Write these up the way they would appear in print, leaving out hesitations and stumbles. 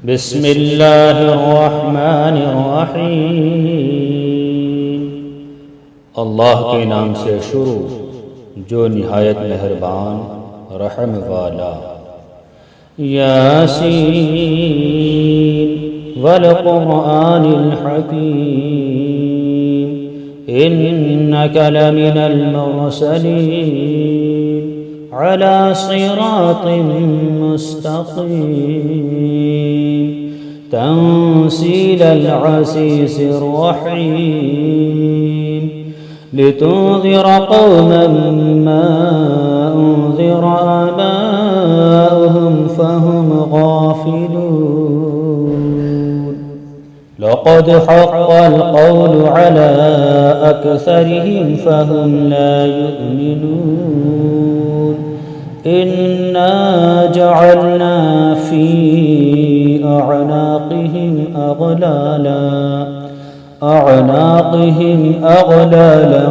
بسم الله الرحمن الرحیم اللہ کے نام سے شروع جو نہایت مہربان رحم والا۔ یاسین والقرآن الحکیم انک لمن المرسلین على صراط مستقيم تنزيل العزيز الرحيم لتنذر قوما ما أنذر آباؤهم فهم غافلون لقد حق القول على أكثرهم فهم لا يؤمنون إنا جعلنا في أعناقهم أغلالا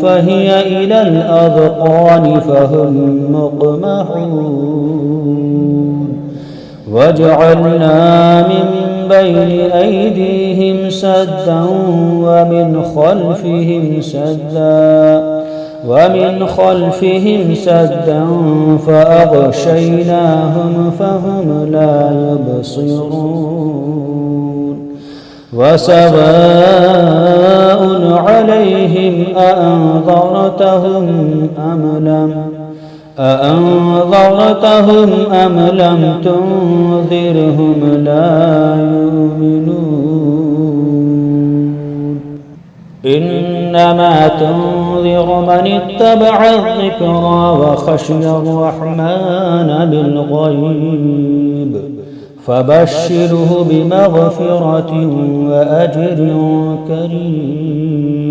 فهي إلى الأذقان فهم مقمحون وجعلنا من بين أيديهم سدا ومن خلفهم سدا فأغشيناهم فهم لا يبصرون وسواء عليهم أأنذرتهم أم لم تنذرهم لا يؤمنون إنما تنذر من اتبع الذكرى وخشي الرحمن بالغيب فبشره بمغفرة وأجر كريم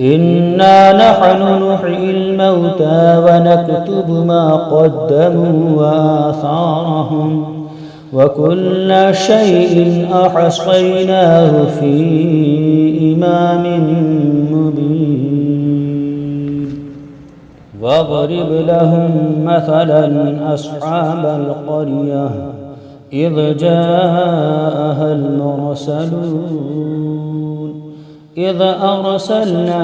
إنا نحن نحيي الموتى ونكتب ما قدموا وآثارهم وكل شيء أحصيناه في إمام مبين واضرب لهم مثلا أصحاب القرية إذ جاءها المرسلون إذ أرسلنا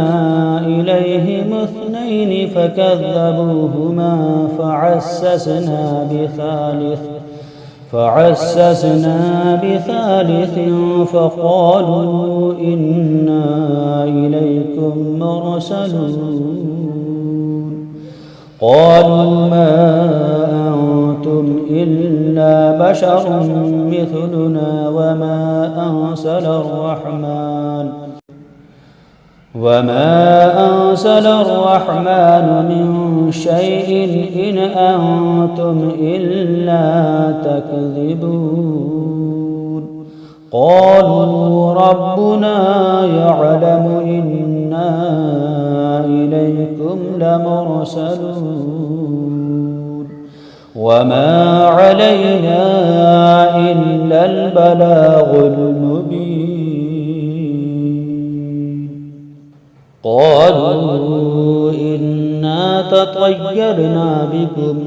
إليهم 2 فكذبوهما فعززنا بثالث فقالوا إنا إليكم مرسلون قالوا ما أنتم إلا بشر مثلنا وما أنزل الرحمن من شيء إن أنتم إلا تكذبون قالوا ربنا يعلم إنا إليكم لمرسلون وما علينا إلا البلاغ المبين قالوا إنا تطيرنا بكم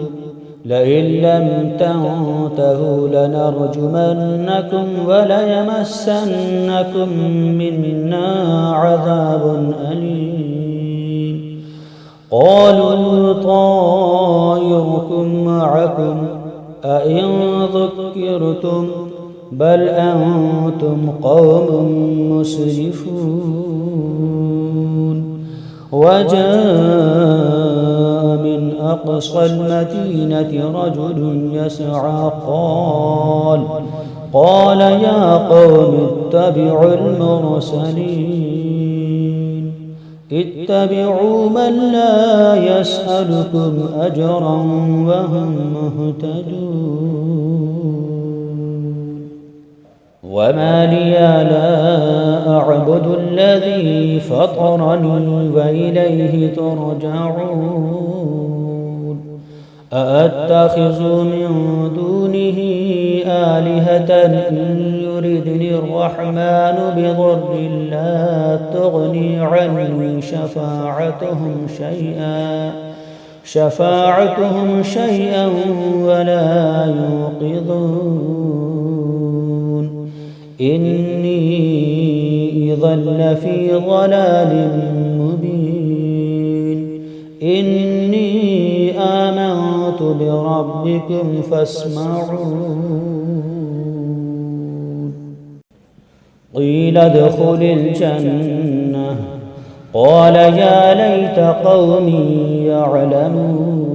لئن لم تنتهوا لنرجمنكم وليمسنكم منا عذاب أليم قالوا طائركم معكم أئن ذكرتم بل أنتم قوم مسرفون وجاء من أقصى المدينة رجل يسعى قال يا قوم اتبعوا المرسلين اتبعوا من لا يسألكم أجرا وهم مهتدون وما لي لا أعبد الذي فطرني وإليه ترجعون أأتخذ من دونه آلهة إن يردني الرحمن بضر لا تغني عني شفاعتهم شيئا ولا ينقذون إني إذا لفي ضلال مبين إني آمنت بربكم فاسمعون قيل ادخل الجنة قال يا ليت قومي يعلمون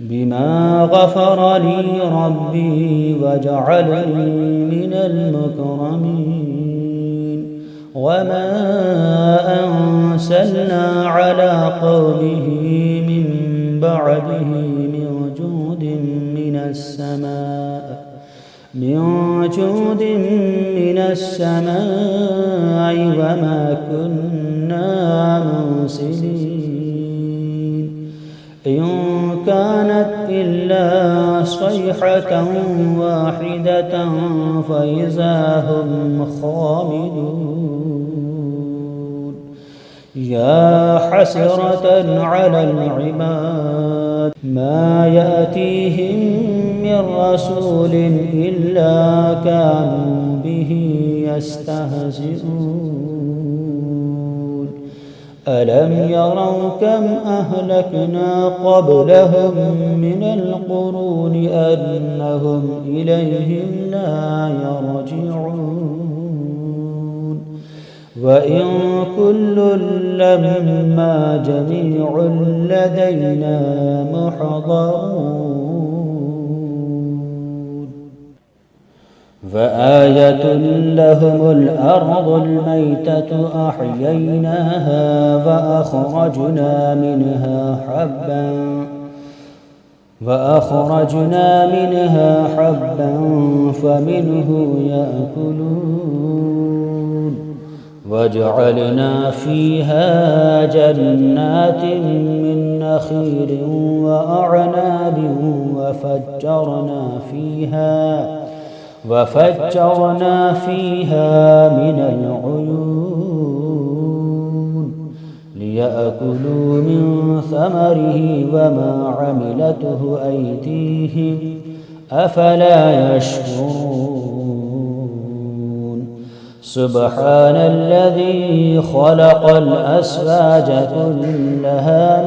بما غفر لي ربي وجعلني من المكرمين وما أنزلنا على قومه من بعده من جود من السماء وما كنا منزلين إن كانت إلا صيحة واحدة فإذا هم خامدون يا حسرة على العباد ما يأتيهم من رسول إلا كانوا به يستهزئون ألم يروا كم أهلكنا قبلهم من القرون أنهم إليهم لا يرجعون وإن كل لما جميع لدينا محضرون فآية لهم الأرض الميتة أحييناها فأخرجنا منها حبا فمنه يأكلون وجعلنا فيها جنات من نخيل وأعناب وفجرنا فيها من العيون ليأكلوا من ثمره وما عملته أيديهم أفلا يشكرون سبحان الذي خلق الأزواج كلها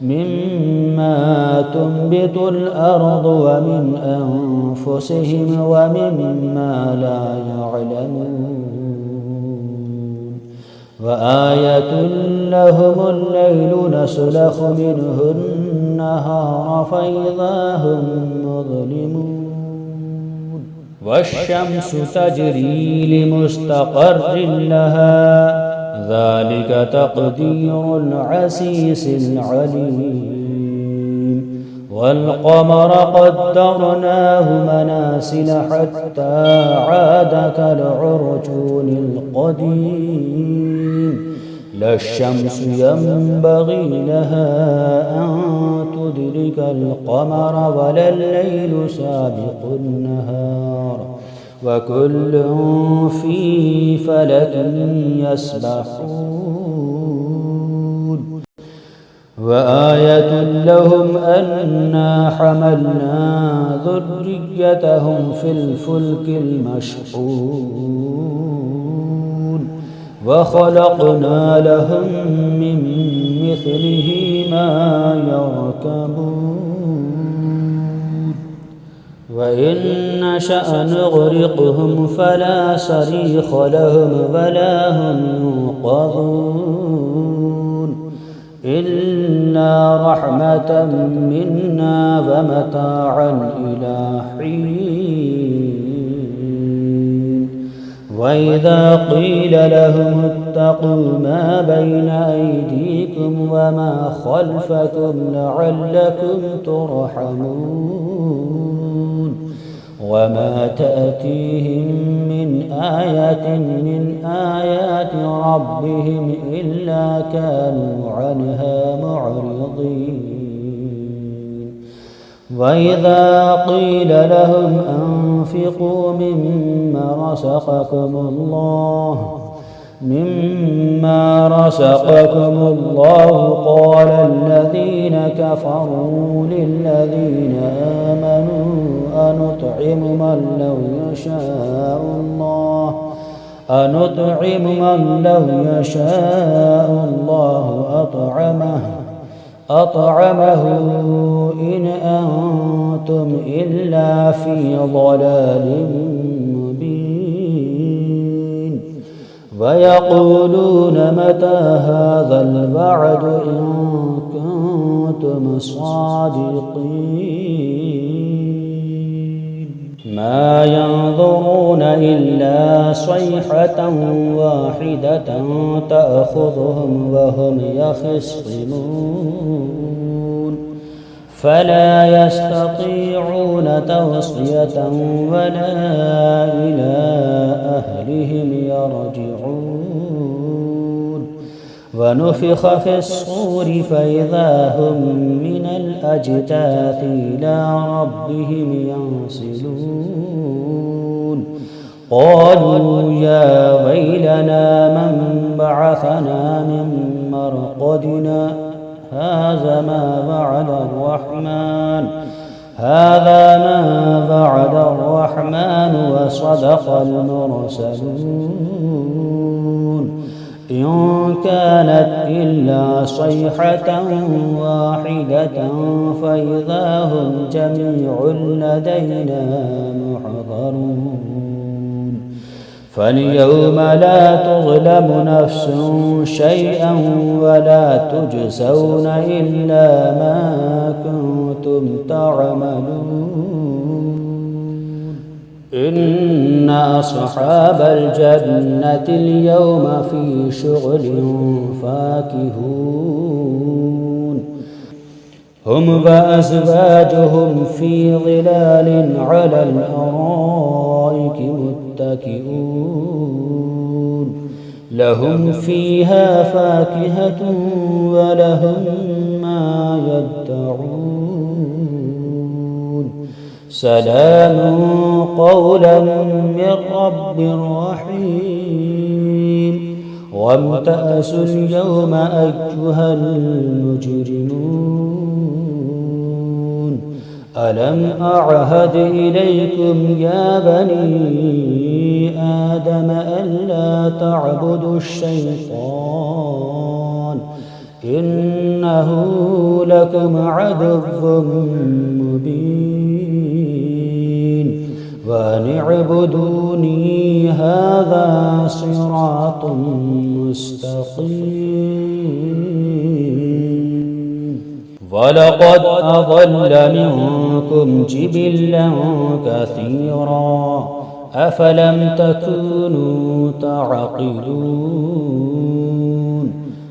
مما تنبت الأرض ومن أنفسهم ومما لا يعلمون وآية لهم الليل نسلخ منه النهار فإذا هم مظلمون والشمس تجري لمستقر لها ذلك تقدير العزيز العليم والقمر قدرناه منازل حتى عاد كالعرجون القديم لا الشمس ينبغي لها أن تدرك القمر ولا الليل سابق النهار وكل في فلك يسبحون وآية لهم أنا حملنا ذريتهم في الفلك المشحون وخلقنا لهم من مثله ما يركبون وإن نشأ نغرقهم فلا صريخ لهم ولا هم ينقذون إلا رحمة منا ومتاعا إلى حين وإذا قيل لهم اتقوا ما بين أيديكم وما خلفكم لعلكم ترحمون وما تأتيهم من آية من آيات ربهم إلا كانوا عنها معرضين وإذا قيل لهم أنفقوا مما رزقكم الله مما رزقكم الله. قال الذين كفروا للذين آمنوا أنطعم من لو يشاء الله أطعمه إن أنتم إلا في ضلال مبين. ويقولون متى هذا الوعد إن كنتم صادقين. ما ينظرون إلا صيحة واحدة تأخذهم وهم يخصمون فلا يستطيعون توصية ولا إلى أهلهم يرجعون. ونفخ في الصور فإذا هم من الأجداث إلى ربهم ينسلون. قالوا يا ويلنا من بعثنا من مرقدنا هذا ما وعد الرحمن وصدق المرسلون. إن كانت إلا صيحة واحدة فإذا هم جميع لدينا محضرون. فاليوم لا تظلم نفس شيئا ولا تجزون إلا ما كنتم تعملون. إن أصحاب الجنة اليوم في شغل فاكهون. هم وأزواجهم في ظلال على الأرائك متكئون. لهم فيها فاكهة ولهم ما يدعون. سلام قولا من رب رحيم. وامتازوا اليوم أيها المجرمون. ألم أعهد إليكم يا بني آدم ألا تعبدوا الشيطان إنه لكم عدو مبين. وأن اعبدوني هذا صراط مستقيم. ولقد أضل منكم جبلا كثيرا أفلم تكونوا تعقلون.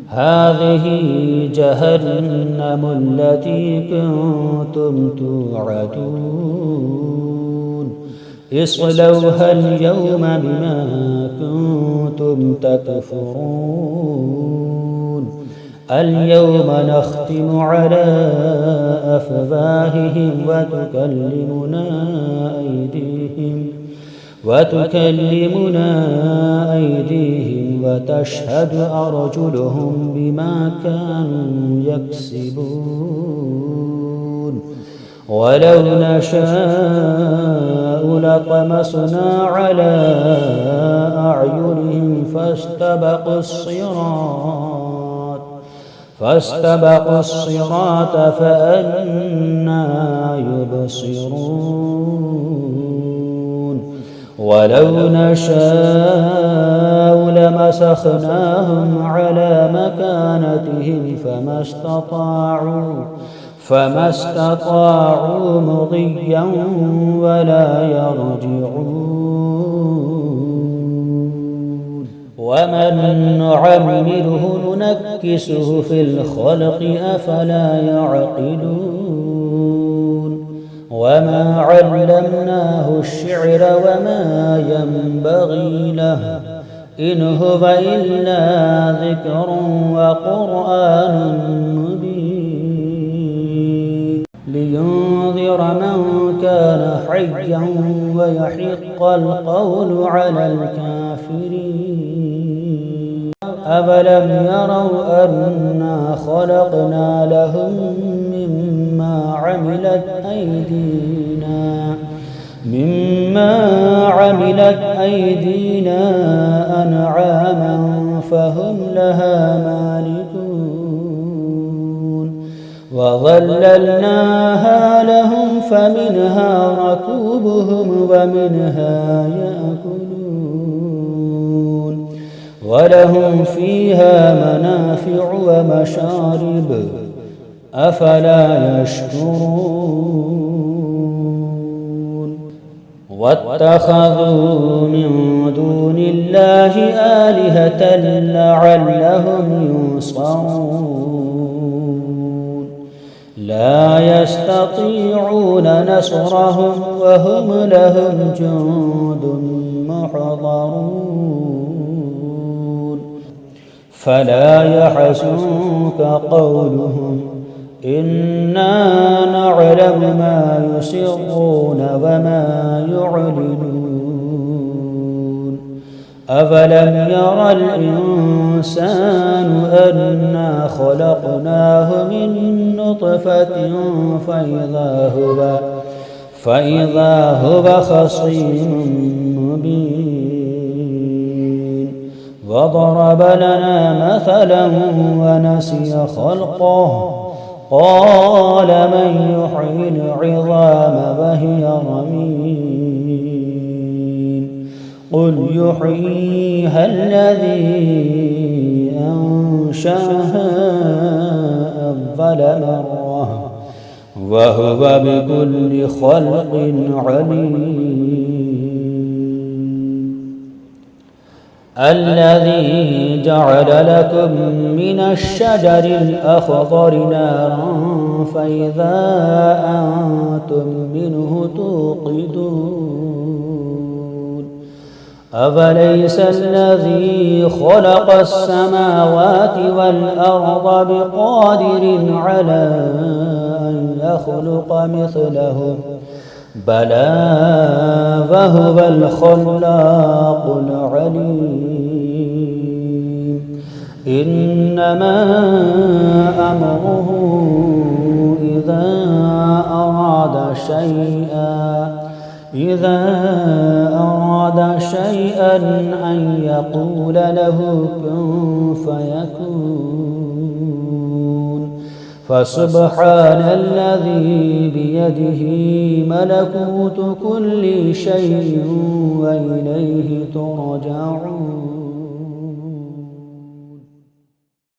هذه جهنم التي كنتم توعدون. اصلوها اليوم بما كنتم تكفرون. اليوم نختم على أفواههم وتكلمنا أيديهم وتشهد أرجلهم بما كانوا يكسبون. ولو نشاء لطمسنا على أعينهم فاستبقوا الصراط فأنى يبصرون. ولو نشاء لمسخناهم على مكانتهم فما استطاعوا مضيا ولا يرجعون. ومن نعمره ننكسه في الخلق أفلا يعقلون. وما علمناه الشعر وما ينبغي له إن هو إلا ذكر وقرآن مبين. لينذر من كان حيا ويحق القول على الكافرين. أفلم يروا أنا خلقنا لهم مما عملت أيدينا أنعاما فهم لها مالكون وظللناها لهم فمنها ركوبهم ومنها يأكلون ولهم فيها منافع ومشارب أفلا يشكرون واتخذوا من دون الله آلهة لعلهم ينصرون لا يستطيعون نصرهم وهم لهم جند محضرون فلا يحزنك قولهم إنا نعلم ما يسرون وما يعلنون أفلم ير الإنسان أنا خلقناه من نطفة فإذا هو خصيم مبين وضرب لنا مثلا ونسي خلقه قال من يحيي العظام وهي رميم قل يحييها الذي أنشأها أول مرة وهو بكل خلق عليم الذي جعل لكم من الشجر الأخضر نارا فإذا أنتم منه توقدون أفليس الذي خلق السماوات والأرض بقادر على أن يخلق مثلهم بلى وهو الخلاق العليم إنما أمره إذا أراد شيئا أن يقول له كن فيكون فسبحان الذي بيده ملكوت كل شيء وإليه ترجعون.